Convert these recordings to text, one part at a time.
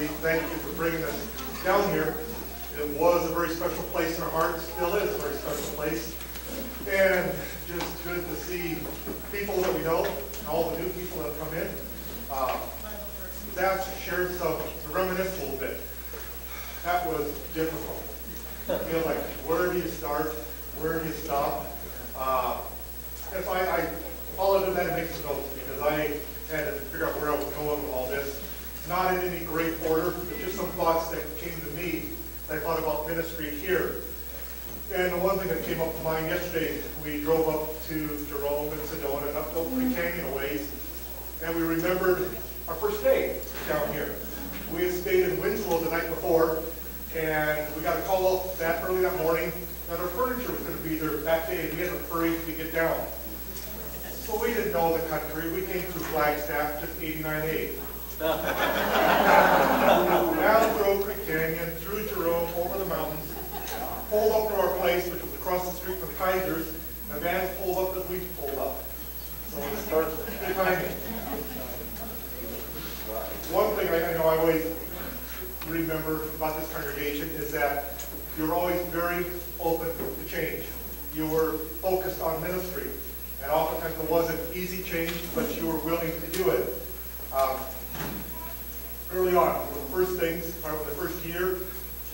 we thank you for bringing us down here. It was a very special place in our hearts, still is a very special place. And just good to see people that we know, and all the new people that have come in. Zach shared some, to reminisce a little bit. That was difficult. You know, like, where do you start? Where do you stop? And so I followed in that and made some notes because I had to figure out where I was going with all this. Not in any great order, but just some thoughts that came to me as I thought about ministry here. And the one thing that came up to mind yesterday, we drove up to Jerome and Sedona and up Oak Canyon a ways, and we remembered our first day down here. We had stayed in Winslow the night before, and we got a call that early that morning that our furniture was going to be there that day, and we had to hurry to get down. So we didn't know the country. We came through Flagstaff, took 89A. Down through Oak Creek Canyon, through Jerome, over the mountains, pulled up to our place, which was across the street from the Kaisers, and the van pulled up as we pulled up. So we started behind it. One thing I know I always remember about this congregation is that you were always very open to change. You were focused on ministry. And oftentimes it wasn't easy change, but you were willing to do it. Early on, one of the first things, probably the first year,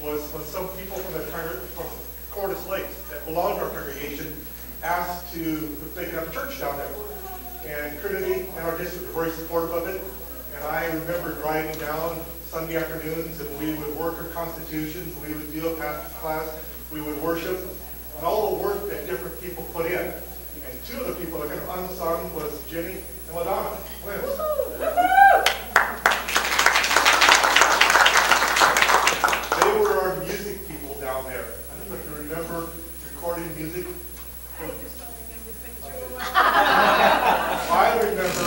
was when some people from Cordis Lakes that belonged to our congregation asked if they could have a church down there. And Trinity and our district were very supportive of it. And I remember driving down Sunday afternoons, and we would work our constitutions, we would do a pastor's class, we would worship, and all the work that different people put in. And two of the people that kind of unsung was Jenny and Madonna. They were our music people down there. I don't know if you remember recording music. I remember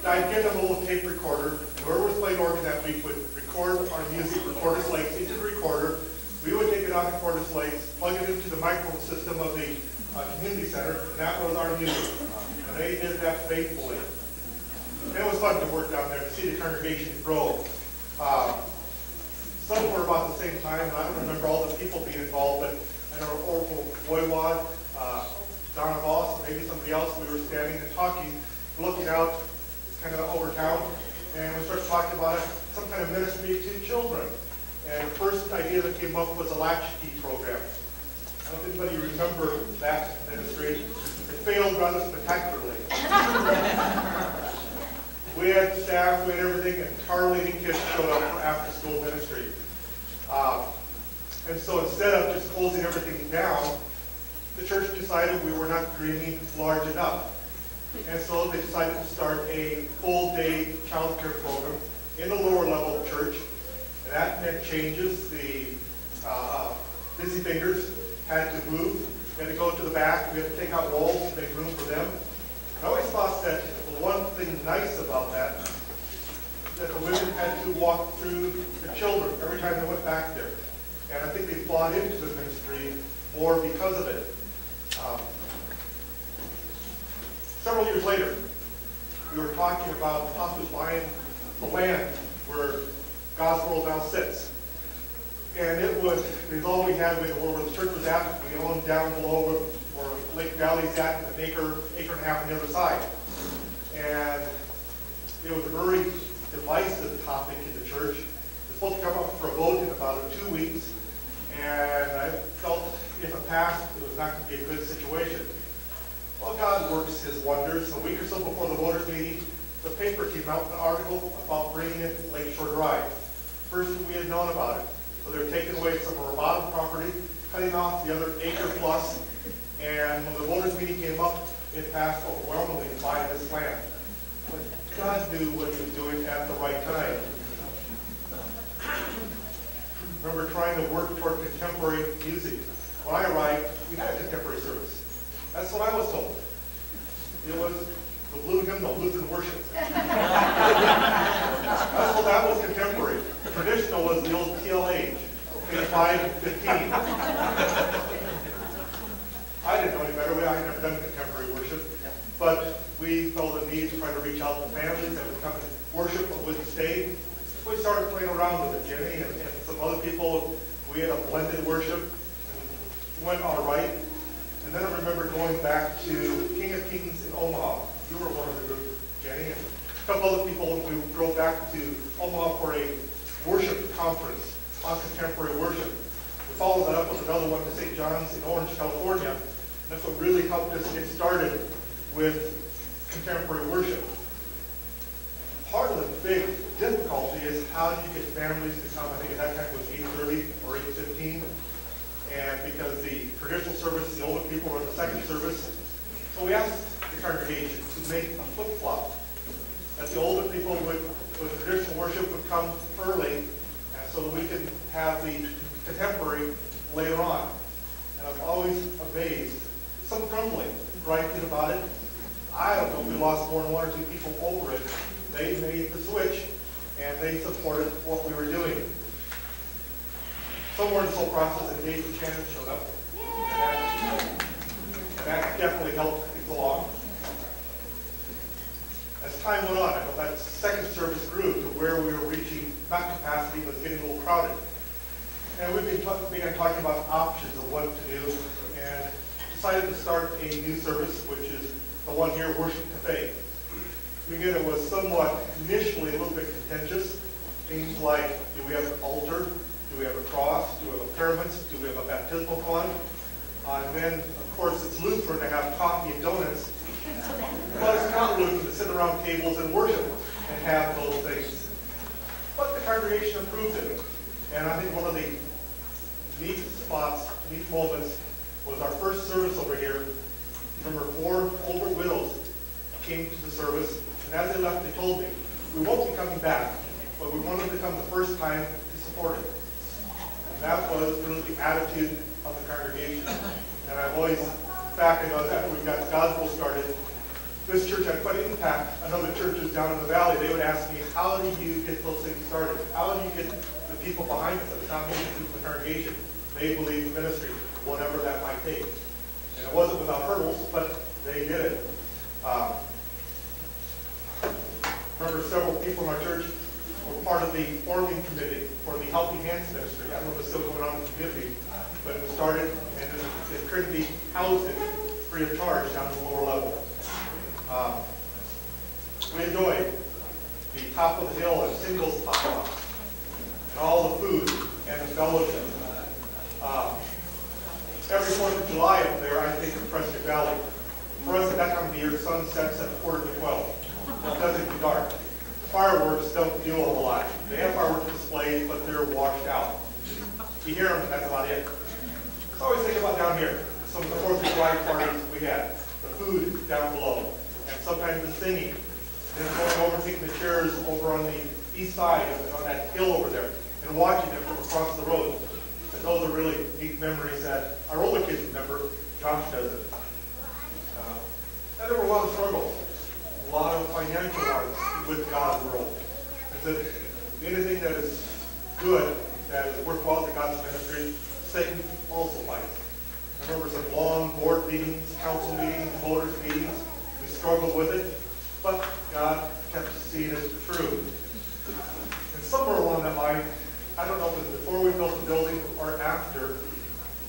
I'd get a little tape recorder, and whoever was playing organ that week would record our music, Cordis Lakes, into the recorder. We would take it out to Cordis Lakes, plug it into the microphone system of the community center, and that was our music. And they did that faithfully. And it was fun to work down there to see the congregation grow. Some were about the same time, and I don't remember all the people being involved, but I know Oracle Boywad, Donna Voss, maybe somebody else, we were standing and talking, looking out kind of over town, and we started talking about some kind of ministry to children. And the first idea that came up was a latchkey program. I don't know if anybody remember that ministry. It failed rather spectacularly. We had staff, we had everything, and tar-leading kids showed up for after-school ministry. And so instead of just closing everything down, the church decided we were not dreaming large enough. And so they decided to start a full-day child care program in the lower level of church. And that meant changes. The busy fingers had to move. We had to go to the back. We had to take out walls and make room for them. I always thought that the one thing nice about that is that the women had to walk through the children every time they went back there. And I think they bought into the ministry more because of it. Several years later, we were talking about possibly buying the land where God's world now sits. And it was all we had where the church was at. We owned down below where Lake Valley's at, an acre and a half on the other side. And it was a very divisive topic in the church. It was supposed to come up for a vote in about 2 weeks. And I felt if it passed, it was not going to be a good situation. Well, God works his wonders. A week or so before the voters' meeting, the paper came out with an article about bringing in Lakeshore Drive. First we had known about it. So they're taking away some of our bottom property, cutting off the other acre plus, and when the voters' meeting came up, it passed overwhelmingly to buy this land. But God knew what he was doing at the right time. Remember trying to work toward contemporary music. When I arrived, we had a contemporary service. That's what I was told. It was the blue hymnal, Lutheran worship. That's what that was contemporary. Traditional was the old TLH, page 5 and 15. I didn't know any better. I had never done contemporary worship. But we felt the need to try to reach out to families that would come and worship but wouldn't stay. we started playing around with it, Jenny and some other people. We had a blended worship, and went all right. And then I remember going back to King of Kings in Omaha. You were one of the group, Jenny, and a couple other people. We drove back to Omaha for a worship conference on contemporary worship. We followed that up with another one to St. John's in Orange, California. And that's what really helped us get started with contemporary worship. Part of the big difficulty is how do you get families to come? I think at that time it was 8:30 or 8:15. And because the traditional service, the older people were in the second service. So we asked the congregation to make a flip-flop. That the older people with traditional worship would come early, and so that we could have the contemporary later on. And I'm always amazed. Some grumbling, griping about it. I don't know if we lost more than one or two people over it. They made the switch, and they supported what we were doing. Somewhere in this whole process, and Dave Shannon showed up. And that definitely helped things along. As time went on, I know that second service grew to where we were reaching, not capacity, but getting a little crowded. And we began talking about options of what to do, and decided to start a new service, which is the one here, Worship to Faith. Again, it was somewhat initially a little bit contentious. Things like, do we have an altar? Do we have a cross? Do we have a paraments? Do we have a baptismal font? And then, of course, it's Lutheran to have coffee and donuts. But it's not Lutheran to sit around tables and worship and have those things. But the congregation approved it. And I think one of the neat spots, neat moments, was our first service over here. Remember, 4 older widows came to the service, and as they left, they told me, we won't be coming back, but we wanted to come the first time to support it. And that was really the attitude of the congregation. And I've always, in fact, I know that after we got the gospel started, this church had quite an impact on other churches down in the valley. They would ask me, how do you get those things started? How do you get the people behind us, the foundation of the congregation? They believe in ministry, whatever that might take. And it wasn't without hurdles, but they did it. Remember, several people in our church were part of the forming committee for the Helping Hands ministry. I don't know if it's still going on in the community, but it was started, and then Trinity housed it free of charge down to the lower level. We enjoyed the top of the hill and singles pop-ups, and all the food and the fellowship. Every 4th of July up there, I think of Prescott Valley. For us at that time of the year, the sun sets at 11:45. It doesn't get dark. Fireworks don't do a whole lot. They have fireworks displays, but they're washed out. You hear them, and that's about it. So I always think about down here, some of the 4th of July parties we had, the food down below, and sometimes the singing. And then going over and taking the chairs over on the east side, on that hill over there, and watching them from across the road. And those are really neat memories that our older kids remember. Josh doesn't. And there were a lot of struggles, a lot of financial ones with God's world. And so anything that is good, that is worthwhile to God's ministry, Satan also fights. I remember some long board meetings, council meetings, voters meetings. We struggled with it, but God kept seeing it through. And somewhere along that line, I don't know if it was before we built the building or after,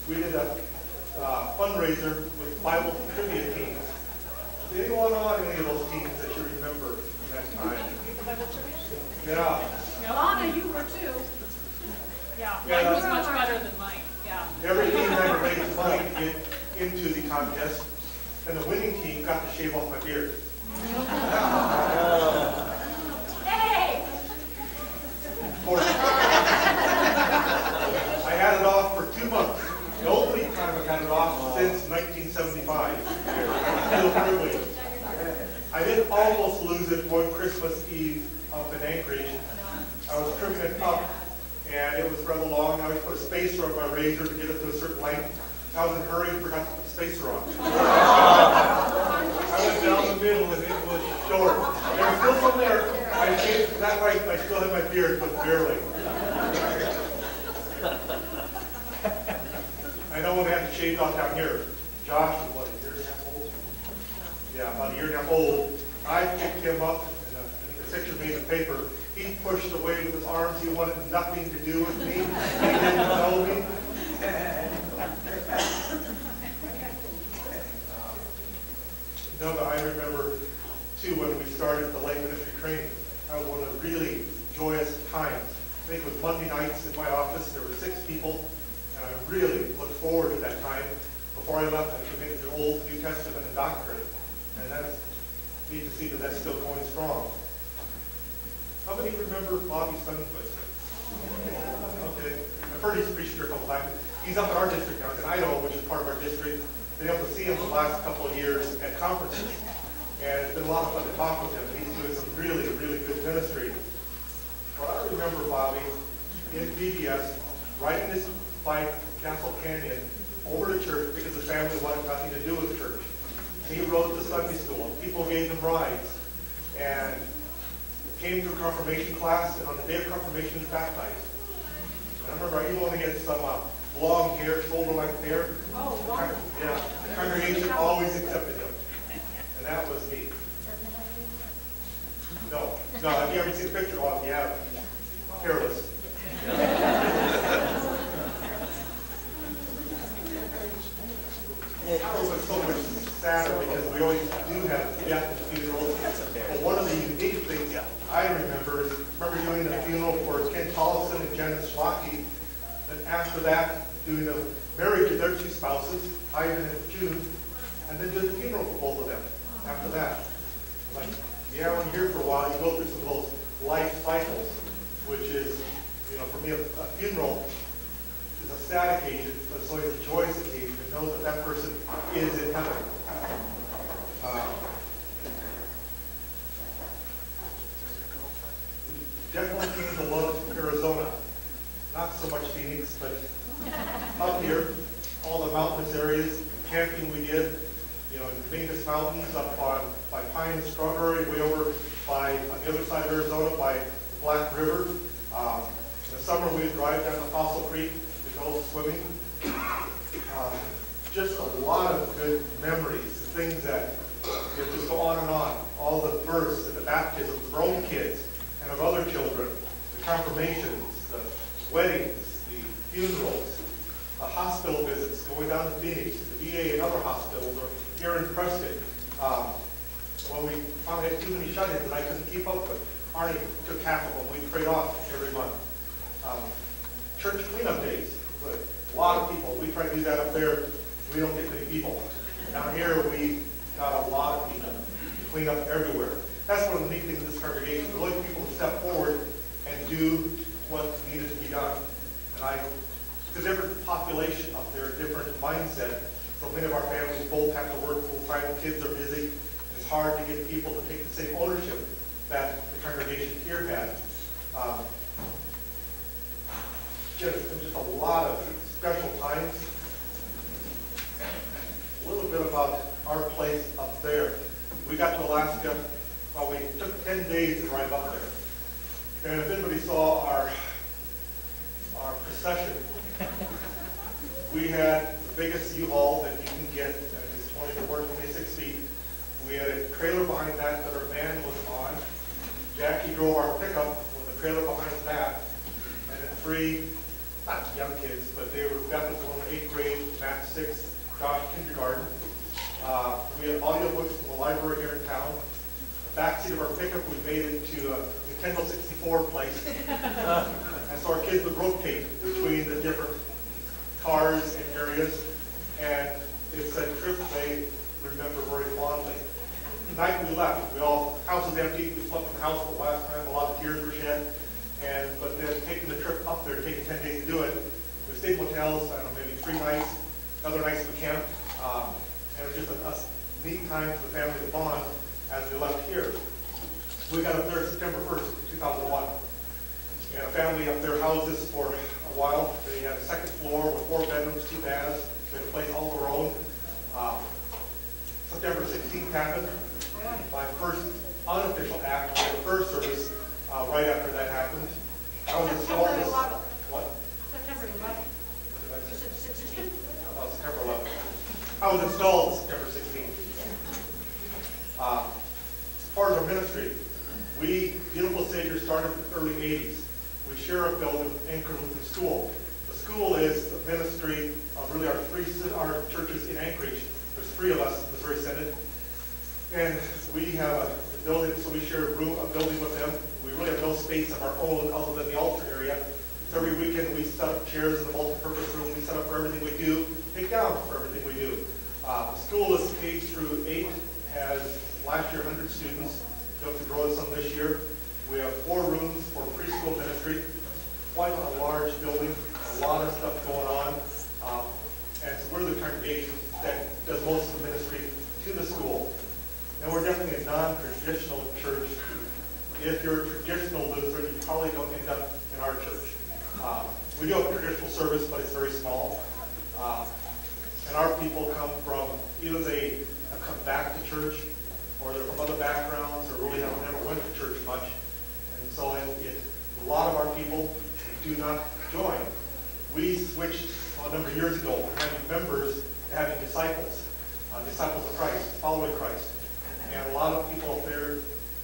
we did a fundraiser with Bible trivia teams. Is anyone on any of those teams that you remember that time? Yeah. Lana, you were too. Yeah, mine was much better than mine. Yeah. Every team had to raise money to get into the contest, and the winning team got to shave off my beard. Hey! I had it off for 2 months. The only time I've had it off since 1975. Still privileged. I did almost lose it one Christmas Eve up in Anchorage. I was trimming it up, and it was rather long. I always put a spacer on my razor to get it to a certain length. I was in a hurry and forgot to put the spacer on. I went down the middle, and it was short. There was still some there. I shaved that way. I still had my beard, but barely. I know when they had to shave off down here. Josh was, what, a year and a half old? Yeah, about a year and a half old. I picked him up in a picture of me in the paper. He pushed away with his arms. He wanted nothing to do with me. He didn't know me. No, but I remember, too, when we started the lay ministry training. That was one of the really joyous times. I think it was Monday nights in my office. There were 6 people, and I really looked forward to that time. Before I left, I committed to Old, New Testament, and doctrine. And that's neat to see that that's still going strong. How many remember Bobby Sundquist? Okay. I've heard he's preached here a couple times. He's up in our district now. He's in Idaho, which is part of our district. Been able to see him the last couple of years at conferences. And it's been a lot of fun to talk with him. He's doing some really, really good ministry. But I remember Bobby in VBS riding his bike from Castle Canyon over to church because the family wanted nothing to do with church. And he rode to Sunday school, and people gave him rides. And came to a confirmation class, and on the day of confirmation, he was baptized. And I remember he wanted to get some long hair, shoulder-length hair. Oh, wow. Yeah, the congregation always accepted him. And that was me. No, have you ever seen a picture of him? Yeah, hairless. It's so much sadder because we always do have death and funerals. But one of the unique things I remember is doing the funeral for Ken Tollefson and Janet Schlocke. Then after that, doing the marriage of their 2 spouses, Ivan and June, and then doing the funeral for both of them after that. Like, yeah, when you're here for a while, you go through some of those life cycles, which is, for me, a funeral is a sad occasion, but it's always a joyous occasion to know that that person is in heaven. Definitely came to love Arizona. Not so much Phoenix, but up here, all the mountainous areas, camping we did, in the Venus Mountains, up by Pine and Strawberry, way over on the other side of Arizona by the Black River. In the summer, we'd drive down to Fossil Creek to go swimming. Just a lot of good memories, things that just go on and on. All the births and the baptisms of our own kids and of other children, the confirmations, the weddings, the funerals, the hospital visits, going down to Phoenix, the VA and other hospitals, or here in Preston. When we finally had too many shut-ins that I couldn't keep up with, Arnie took half of them. We prayed off every month. Church cleanup days, a lot of people. We try to do that up there. We don't get many people. Down here, we got a lot of people to clean up everywhere. That's one of the neat things in this congregation. We like people to step forward and do what needed to be done. And because every population up there, a different mindset. So many of our families both have to work full-time. Kids are busy. And it's hard to get people to take the same ownership that the congregation here had. Just a lot of special times. A little bit about our place up there. We got to Alaska. Well, we took 10 days to drive up there. And if anybody saw our procession, we had the biggest U-Haul that you can get, and it's 26 feet. We had a trailer behind that our van was on. Jackie drove our pickup with a trailer behind that, and then 3, not young kids, but that was one 8th grade, Matt 6th, Josh kindergarten. We had audiobooks from the library here in town. The backseat of our pickup we made into a Nintendo 64 place. And so our kids would rotate between the different cars and areas. And it's a trip they remember very fondly. The night we left, house was empty. We slept in the house for the last time. A lot of tears were shed. But then taking the trip up there, taking 10 days to do it, we stayed in hotels, I don't know, maybe 3 nights. Other nights we camped. And it was just a neat time for the family to bond as we left here. We got up there September 1st, 2001. And a family up there housed us for a while. They had a 2nd floor with 4 bedrooms, 2 baths. They had a place all their own. September 16th happened. My first unofficial act, we had the first service right after that happened. I was installed as what? September 11th. You said 16th? Oh, September 11th. I was installed September 16th. As far as our ministry, We, Beautiful Savior, started in the early 80s. We share a building with Anchor Lutheran School. The school is the ministry of really our churches in Anchorage. There's 3 of us in Missouri Synod. And we have a building, so we share a building with them. We really have no space of our own other than the altar area. So every weekend we set up chairs in the multi-purpose room. We set up for everything we do, take down for everything we do. The school is K through 8, has last year 100 students. We hope to grow some this year. We have 4 rooms for preschool ministry, quite a large building, a lot of stuff going on. And so we're the congregation that does most of the ministry to the school. And we're definitely a non-traditional church. If you're a traditional Lutheran, you probably don't end up in our church. We do have a traditional service, but it's very small. And our people come from, either they have come back to church, or they're from other backgrounds, or really never went to church much. And so a lot of our people do not join. We switched a number of years ago from having members to having disciples, disciples of Christ, following Christ. And a lot of people up there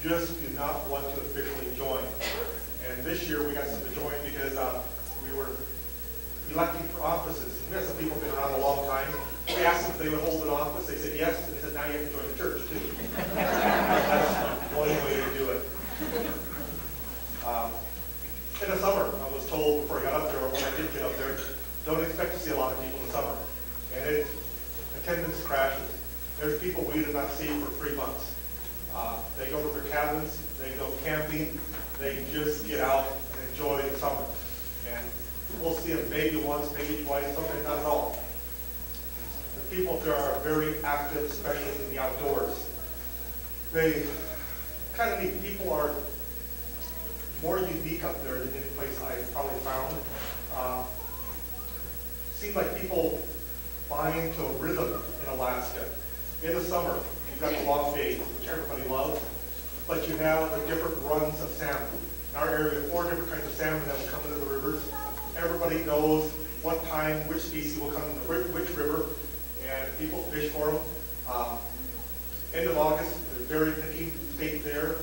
just do not want to officially join. And this year we got some to join because we were electing for offices. We had some people who've been around a long time. We asked them if they would hold an office. They said yes, and they said now you have to join the church too. That's one way to do it. In the summer, I was told before I got up there, or when I did get up there, don't expect to see a lot of people in the summer. And attendance crashes. There's people we did not see for 3 months. They go to their cabins, they go camping, they just get out and enjoy the summer. And we'll see them maybe once, maybe twice, sometimes not at all. The people there are very active, especially in the outdoors. They kind of neat. People are more unique up there than any place I've probably found. Seems like people find to a rhythm in Alaska. In the summer, you've got the long days, which everybody loves, but you have the different runs of salmon. In our area, 4 different kinds of salmon that will come into the rivers. Everybody knows what time, which species will come into which river, and people fish for them. End of August, they're very picky, stay there.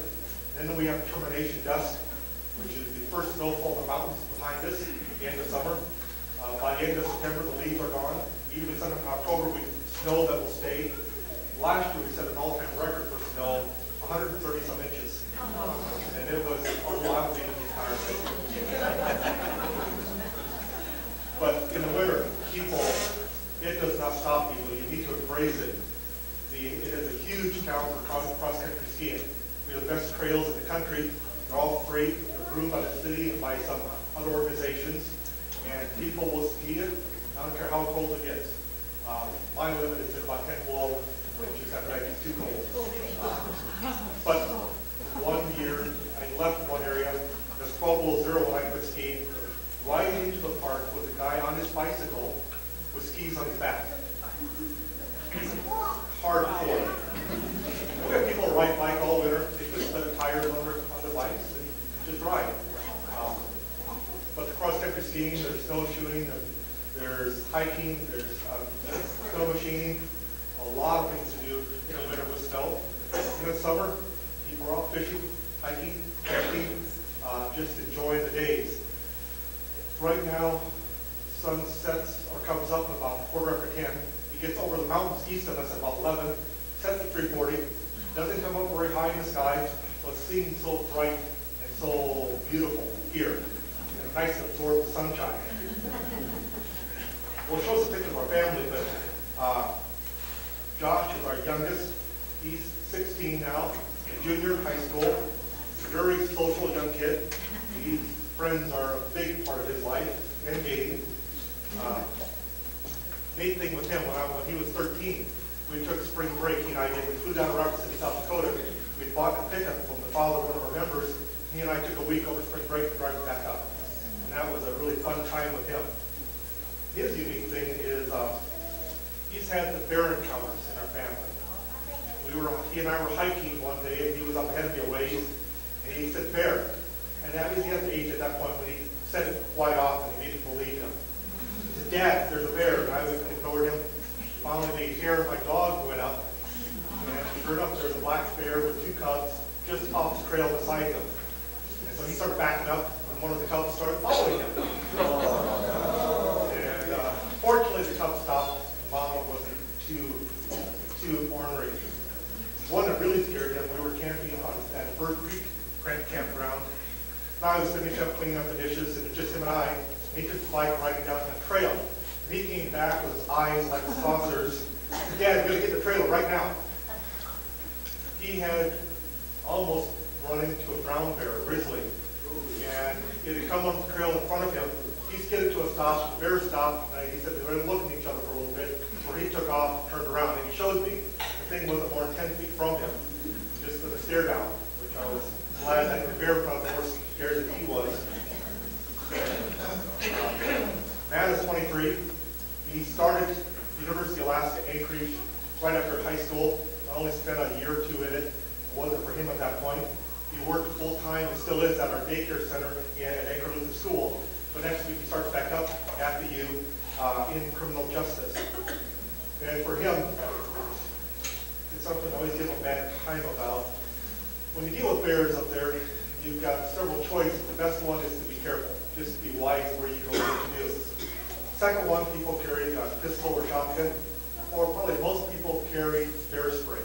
And then we have termination dust, which is the first snowfall in the mountains behind us at the end of summer. By the end of September, the leaves are gone. Usually sometime in October, we snow that will stay. Last year, we set an all-time record for snow, 130 some inches. And it was unbelievable the entire thing. But in the winter, people, it does not stop people. You need to embrace it. It is a huge town for cross-country skiing. We have the best trails in the country. They're all free. They're approved by the city and by some other organizations. And people will ski it. I don't care how cold it gets. My limit is at about 10 below, which is after I get too cold. But one year, I left one area. It was 12 below 0 when I quit skiing. Riding into the park with a guy on his bicycle with skis on his back. Hardcore. We have people ride bike all winter. They put the tires on their bikes and just ride. But the cross-country skiing, there's snowshoeing, there's hiking, there's snow machining, a lot of things to do in the winter with snow. In the summer, people are out fishing, hiking, camping, just enjoying the days. Right now, the sun sets or comes up about 10:15. It gets over the mountains east of us at about 11, sets at 3:40. Doesn't come up very high in the sky, so it seems so bright and so beautiful here. And nice to absorb the sunshine. We'll show some pictures of our family, but Josh is our youngest. He's 16 now, a junior in high school. He's a very social young kid. His friends are a big part of his life and dating. Main thing with him, when he was 13, we took spring break, he and I did. We flew down to Rock City, South Dakota. We bought a pickup from the father of one of our members. He and I took a week over spring break to drive it back up. And that was a really fun time with him. His unique thing is he's had the bear encounters in our family. He and I were hiking one day, and he was up ahead of me a ways, and he said, "Bear." And that was the age at that point when he said it quite often, and we didn't believe him. He said, "Dad, there's a bear." And I ignored him. Finally, the hair of my dog went up, and sure enough, there's a black bear with 2 cubs just off the trail beside him. And so he started backing up, and one of the cubs started following him. And fortunately, the cub stopped. Mama wasn't too ornery. One that really scared him, we were camping at Bird Creek campground. And I was finishing up cleaning up the dishes, and it was just him and I. And he took the bike riding down that trail. And he came back with his eyes like saucers. Dad, we're going to get the trailer right now. He had almost run into a brown bear, a grizzly. And it had come on the trail in front of him. He skidded to a stop, the bear stopped, and he said they were looking at each other for a little bit, where he took off, turned around, and he showed me. The thing wasn't more than 10 feet from him, just with a stare down, which I was glad that the bear probably more scared than he was. Matt is 23. He started University of Alaska Anchorage right after high school. I only spent a year or two in it. It wasn't for him at that point. He worked full-time and still is at our daycare center at Anchor Lutheran School. But next week he starts back up at the U in criminal justice. And for him, it's something I always give him a bad time about. When you deal with bears up there, you've got several choices. The best one is to be careful. Just be wise where you go and what you do. Second one, people carry a pistol or shotgun, or probably most people carry bear spray.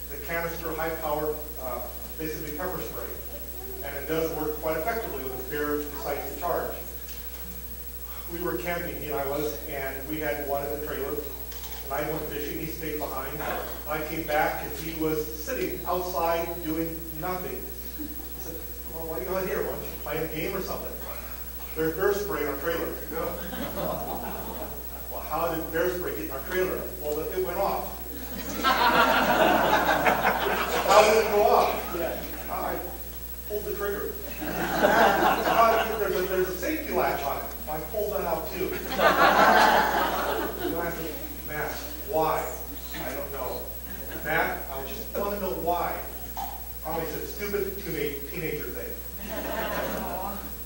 The canister, high power, basically pepper spray. And it does work quite effectively when the bear decides to charge. We were camping, he and I was, and we had one in the trailer. And I went fishing, he stayed behind. I came back and he was sitting outside doing nothing. I said, well, what are you doing here? Why don't you play a game or something? There's bear spray in our trailer. Well, how did bear spray get in our trailer? Well, it went off. How did it go off? I pulled the trigger. There's a safety latch on it. I pulled that out too. Matt, why? I don't know. Matt, I just want to know why. Probably said stupid teenager thing.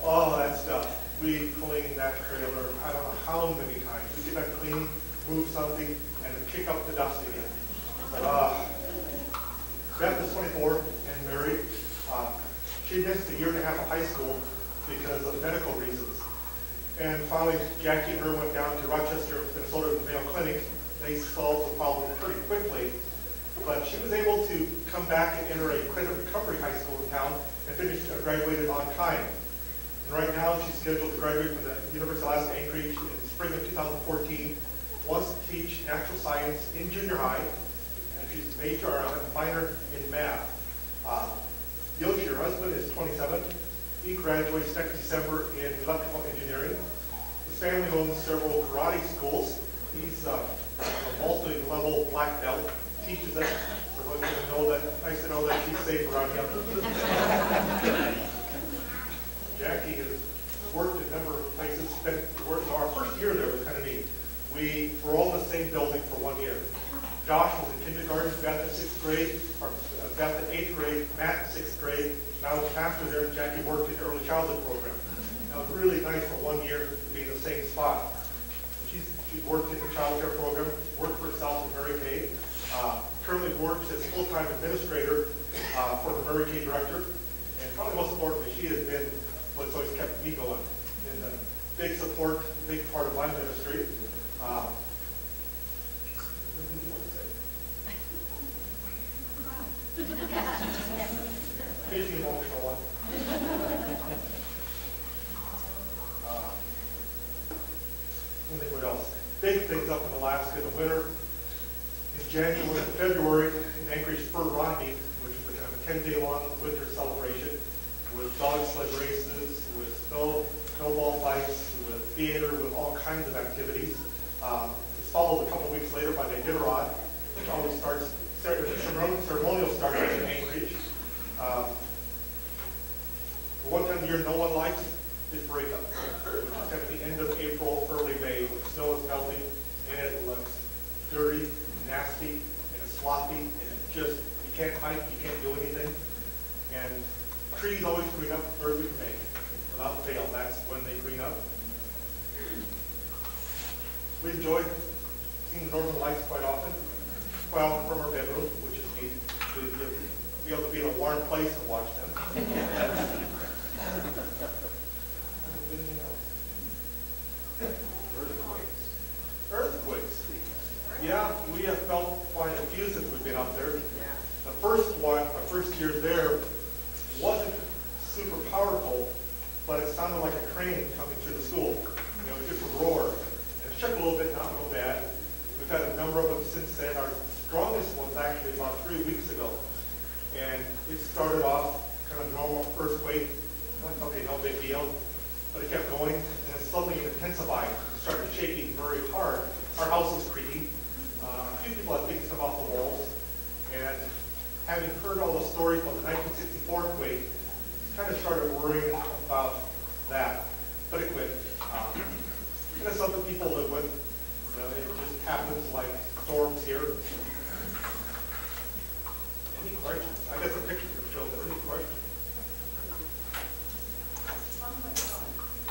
Oh, that stuff. We cleaned that trailer, I don't know how many times. We get back clean, move something, and then kick up the dust again. Beth is 24 and married. She missed a year and a half of high school because of medical reasons. And finally, Jackie and her went down to Rochester, Minnesota, to the Mayo Clinic. They solved the problem pretty quickly. But she was able to come back and enter a credit recovery high school in town and graduated on time. And right now, she's scheduled to graduate from the University of Alaska Anchorage in the spring of 2014. Wants to teach natural science in junior high, and she's a minor in math. Yoshi, her husband, is 27. He graduates next December in electrical engineering. His family owns several karate schools. He's a multi-level black belt, teaches it. So nice to know that she's safe around him. Jackie has worked in a number of places. Our first year there was kind of neat. We were all in the same building for 1 year. Josh was in kindergarten, Beth in 6th grade, or Beth in 8th grade, Matt in 6th grade. And I was pastor there, and Jackie worked in the early childhood program. It was really nice for 1 year to be in the same spot. She worked in the child care program, worked for herself in Mary Kay. Currently works as full-time administrator for the Mary Kay director. And probably most importantly, she has been what's always kept me going. And a big support, big part of my ministry. Here's the emotional one. Let me think what else. Big things up in Alaska in the winter. In January and February, in Anchorage Fur Rodney, which is a kind of a 10-day-long winter celebration with dog sled races, with snowball fights, with theater, with all kinds of activities. It's followed a couple of weeks later by the Iditarod, which always starts, ceremonial starts in Anchorage. The one time of year no one likes is breakup, which is kind of the end of April, early May, when the snow is melting and it looks dirty, nasty, and it's sloppy, and it just, you can't hike, you can't do anything. And trees always green up third week of May. Without fail, that's when they green up. We enjoy seeing the northern lights quite often from our bedroom, which is neat. We be able to be in a warm place and watch them. Earthquakes. Yeah, we have felt quite a few since we've been up there. The first one, my first year there, wasn't super powerful, but it sounded like a crane coming through the school. Just a roar. And it shook a little bit, not real bad. We've had a number of them since then. Our strongest one's actually about 3 weeks ago. And it started off kind of a normal earthquake. Okay, no big deal. But it kept going, and it suddenly intensified. It started shaking very hard. Our house was creaking. A few people had taken stuff off the walls. And having heard all the stories about the 1964 quake, kind of started worrying about that. But it quit. And it's something people live with. It just happens like storms here. Any questions? I got some pictures to show. Any questions?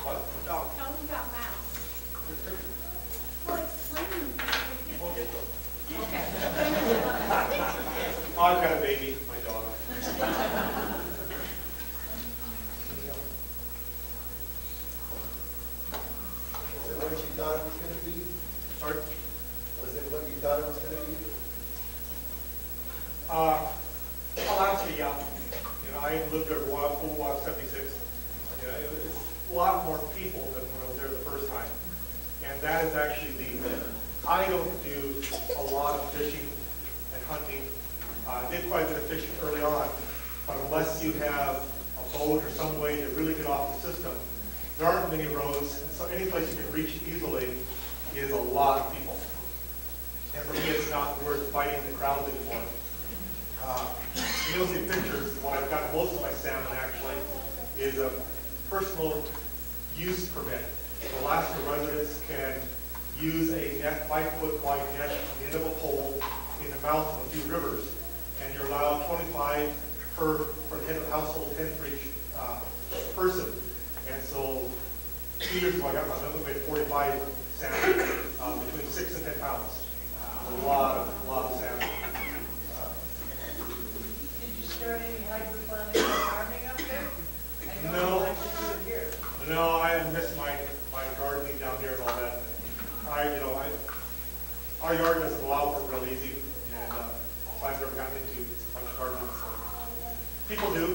What? Dog. Tell them about mouse. Well, explain. Okay. Oh, I've got a baby, my dog. What you thought it was going to be? Sorry? Was it what you thought it was going to be? Well, actually, yeah. I lived there for a while, 76. It's a lot more people than when I was there the first time. And that is actually I don't do a lot of fishing and hunting. I did quite a bit of fishing early on, but unless you have a boat or some way to really get off the system, there aren't many roads, so any place you can reach easily is a lot of people. And for me, it's not worth fighting the crowds anymore. You'll see pictures. What I've got most of my salmon actually is a personal use permit. Alaska residents can use a net, 5-foot wide net on the end of a pole in the mouth of a few rivers, and you're allowed 25 for the head of the household, 10 for each person. And so 2 years ago, I got my limit. We made 45 salmon, between 6 and 10 pounds. A lot of salmon. Did you start any hydroponic farming up there? I know No. you like to do it here. No, I miss my gardening down there and all that. Our yard doesn't allow for real easy, and so I've never gotten into much gardening. So. People do.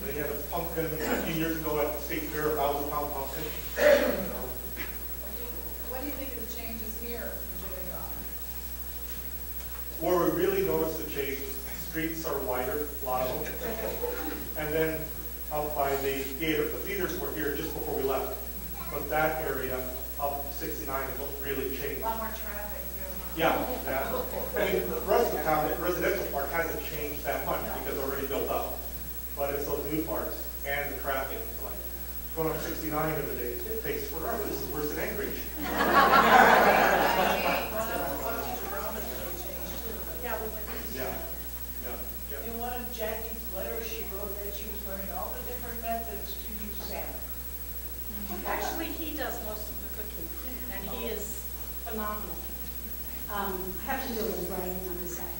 They had a pumpkin a few years ago at the state fair, a 1,000-pound pumpkin. What do you think of the changes here in Jimmy? Where we really notice the change, streets are wider, a lot of them. And then out by the theater, the theaters were here just before we left. But that area up 69 has really changed. A lot more traffic too. Yeah, that. I mean, the rest of the town, the residential part hasn't changed that much because they're already built up. But it's those new parts and the traffic. Like, going up 69 every day, it takes forever. This is worse than Anchorage. In one of Jackie's letters, she wrote that she was learning all the different methods to use salmon. Actually, he does most of the cooking, and he is phenomenal. I have to do a little writing on this guy.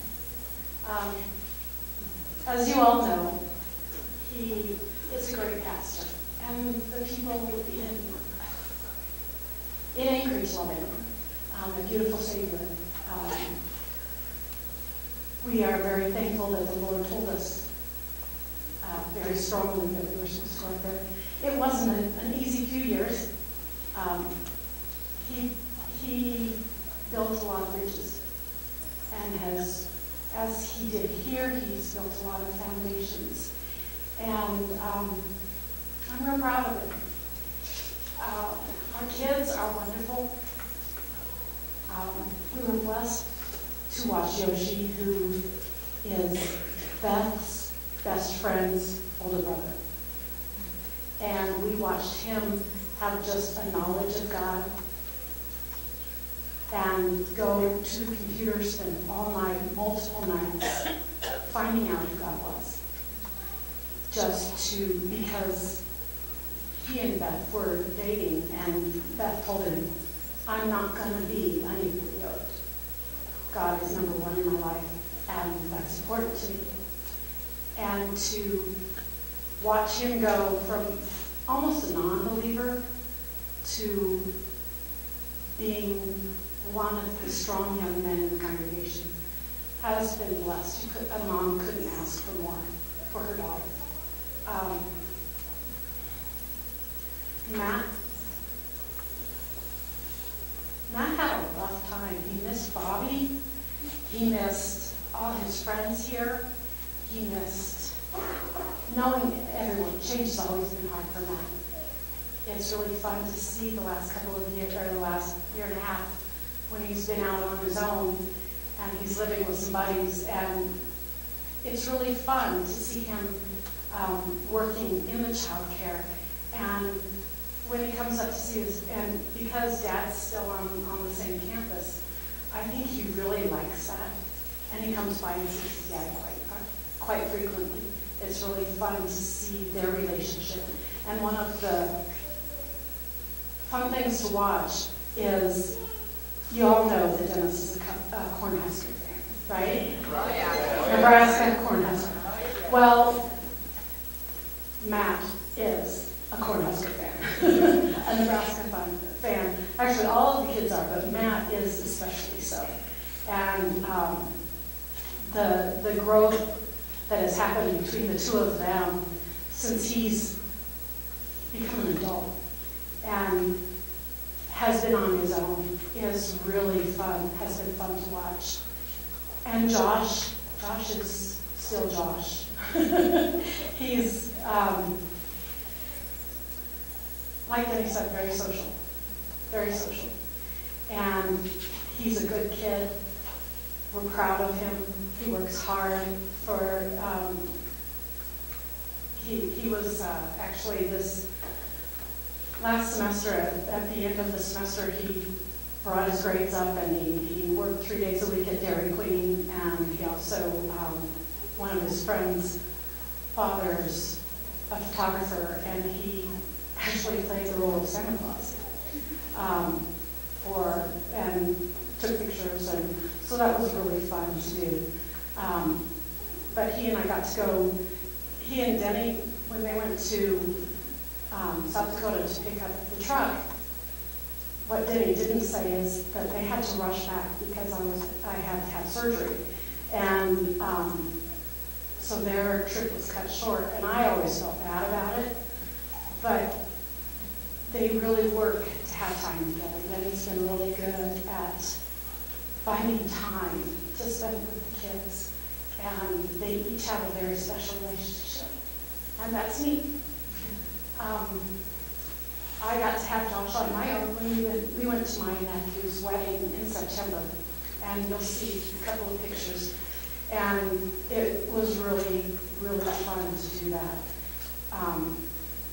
As you all know, he is a great pastor, and the people in Anchorage love him. A beautiful city. We are very thankful that the Lord told us very strongly that we were supposed to go there. It wasn't an easy few years. He built a lot of bridges, and as he did here, he's built a lot of foundations. And I'm real proud of it. Our kids are wonderful. We were blessed to watch Yoshi, who is Beth's best friend's older brother. And we watched him have just a knowledge of God and go to the computer, spend all night, multiple nights, finding out who God was. Because he and Beth were dating, and Beth told him, I'm not going to be unequally yoked. God is number one in my life, and that's important to me. and to watch him go from almost a non-believer to being one of the strong young men in the congregation has been blessed. A mom couldn't ask for more for her daughter. Matt had a rough time. He missed Bobby. He missed all his friends here. He missed knowing everyone. Change has always been hard for Matt. It's really fun to see the last couple of years, or the last year and a half, when he's been out on his own and he's living with some buddies, and it's really fun to see him working in the child care. And when he comes up to see us, and because Dad's still on the same campus, I think he really likes that. And he comes by and sees his dad quite frequently. It's really fun to see their relationship. And one of the fun things to watch is, you all know that Dennis is a Cornhusker fan, right? Oh, yeah. Nebraska Cornhusker. Well, Matt is a Cornhusker fan, a Nebraska fan. Actually, all of the kids are, but Matt is especially so. And the growth that has happened between the two of them since he's become an adult and has been on his own is really fun, has been fun to watch. And Josh is still Josh. He's, like Denny said, very social, very social. And he's a good kid. We're proud of him. He works hard for, he was actually this last semester, at the end of the semester, he brought his grades up, and he worked 3 days a week at Dairy Queen, and he also, one of his friends' father's a photographer, and he actually played the role of Santa Claus, and took pictures, and so that was really fun to do. But he and I got to go, he and Denny, when they went to South Dakota to pick up the truck, what Denny didn't say is that they had to rush back because I had to have surgery. And so their trip was cut short, and I always felt bad about it. But they really work to have time together. Denny's been really good at finding time to spend with the kids, and they each have a very special relationship, and that's neat. I got to have Josh on my own when we went to my nephew's wedding in September, and you'll see a couple of pictures, and it was really, really fun to do that.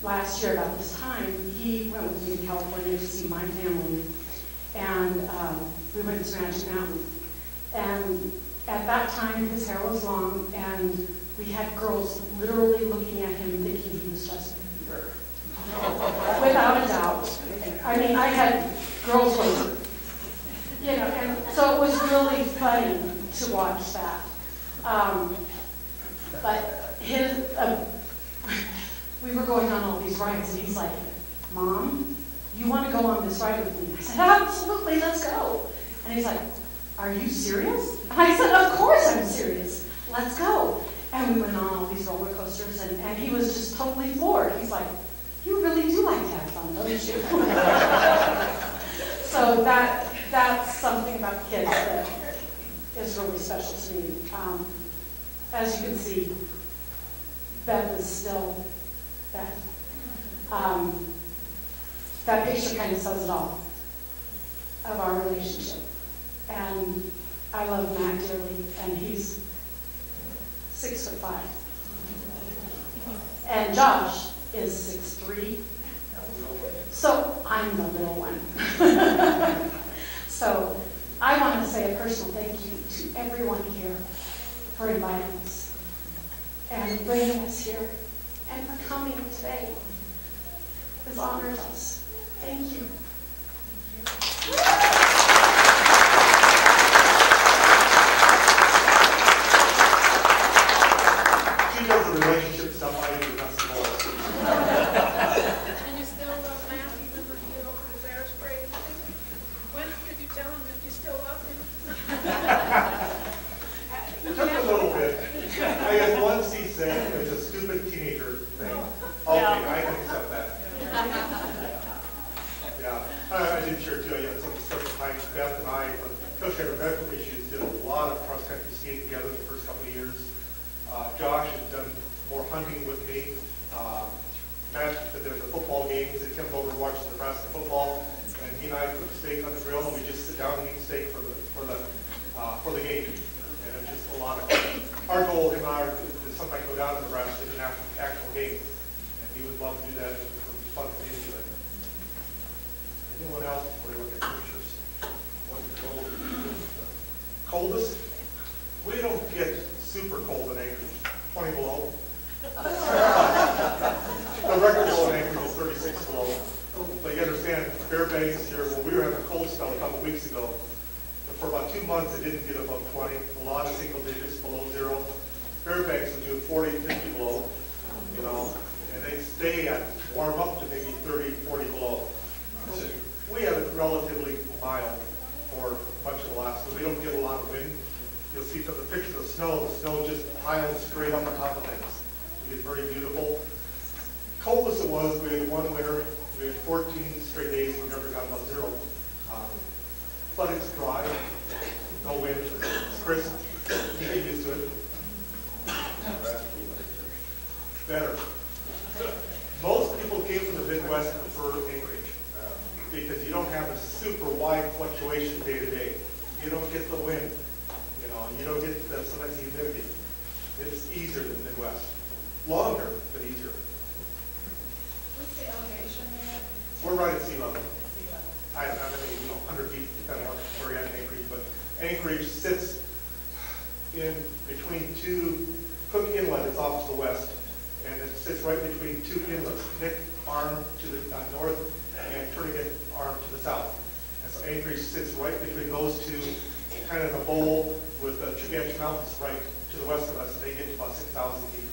Last year about this time, he went with me to California to see my family, and we went to Magic Mountain. And at that time, his hair was long, and we had girls literally looking at him thinking he was Justin Bieber. Without a doubt. I mean, I had girls waiting. And so it was really funny to watch that. But we were going on all these rides, and he's like, "Mom, you want to go on this ride with me?" I said, "Absolutely, let's go." And he's like, "Are you serious?" And I said, "Of course I'm serious. Let's go." And we went on all these roller coasters, and he was just totally floored. He's like, "You really do like to have fun, don't you?" So that's something about the kids that is really special to me. As you can see, Beth is still Beth. That picture kind of says it all of our relationship. And I love Matt dearly, and he's 6'5". And Josh is 6'3". So I'm the little one. So I want to say a personal thank you to everyone here for inviting us and bringing us here and for coming today. This honors us. Thank you. She does stuff I do, not the balls. And you still love Matt even when you get over the bear spray? When could you tell him that you still love him? It took a little bit. I guess once he said it was a stupid teenager thing. Okay, I can accept that. Yeah, I did share too. I had some special times. Beth and I, Coach had medical issues, did a lot of cross country skiing together the first couple of years. Josh has done more hunting with me. Matt, there's the football games. They come over and watch Nebraska football, and he and I cook steak on the grill, and we just sit down and eat steak for the game. And it's just a lot of fun. Our goal, him and I, is sometimes go down to Nebraska and have actual games, and he would love to do that. It would be fun for me to do that. Anyone else before you look at pictures? Coldest? We don't get super cold in Anchorage, 20 below. The record low in Anchorage is 36 below. But you understand, Fairbanks here, well, we were having a cold spell a couple weeks ago. But for about 2 months, it didn't get above 20. A lot of single digits below zero. Fairbanks would do 40, 50 below, you know, and they stay at warm up to maybe 30, 40 below. So we have it relatively mild for much of the last, so we don't get a lot of wind. You'll see from the picture of the snow just piles straight up on top of things. It gets very beautiful. Coldest it was, we had one winter, we had 14 straight days, we never got above zero. But it's dry, no wind, it's crisp, you get used to it. Better. Most people came from the Midwest and prefer Anchorage because you don't have a super wide fluctuation day to day. You don't get the wind, you know, you don't get sometimes the humidity. It's easier than the Midwest. Longer, but easier. What's the elevation there? We're right at sea level. Sea level. I don't know, maybe 100 feet, depending on where you're at in Anchorage, but Anchorage sits in between two. Cook Inlet is off to the west, and it sits right between two inlets, Nick Arm to the north and Trinity Arm to the south. And so Anchorage sits right between those two, kind of in a bowl with the Chugach Mountains right to the west of us, and they get to about 6,000 feet.